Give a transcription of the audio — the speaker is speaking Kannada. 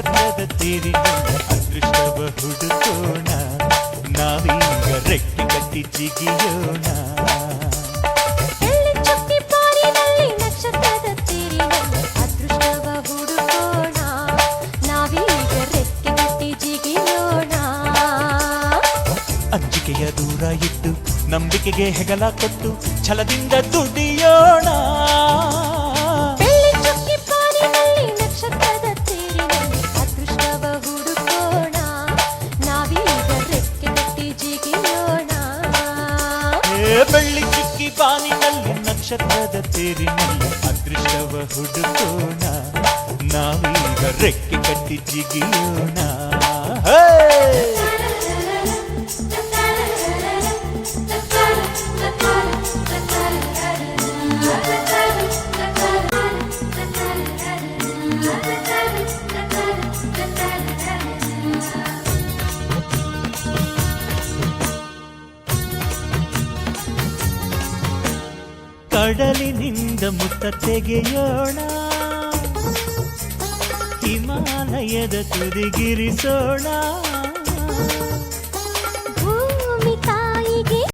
ನಕ್ಷತ್ರದ ತೇರಿನಲ್ಲಿ ಅದೃಷ್ಟವ ಹುಡುಕೋಣ ನಾವೀಗ ರೆಕ್ಕೆ ಕಟ್ಟಿ ಜಿಗಿಯೋಣ ಅಂಜಿಕೆಯ ದೂರ ಇಟ್ಟು ನಂಬಿಕೆಗೆ ಹೆಗಲ ಕೊಟ್ಟು ಛಲದಿಂದ ದುಡಿಯೋಣ ಬೆಳ್ಳಿ ಚುಕ್ಕಿ ಬಾನಿನಲ್ಲಿ ನಕ್ಷತ್ರದ ತೇರಿನಲ್ಲಿ ಅದೃಷ್ಟವ ಹುಡುಕೋಣ ನಾವೀಗ ರೆಕ್ಕೆ ಕಟ್ಟಿ ಜಿಗಿಯೋಣ ಕಡಲಿನಿಂದ ಮುತ್ತ ತೆಗೆಯೋಣ ಹಿಮಾಲಯದ ತುದಿಗಿರಿಸೋಣ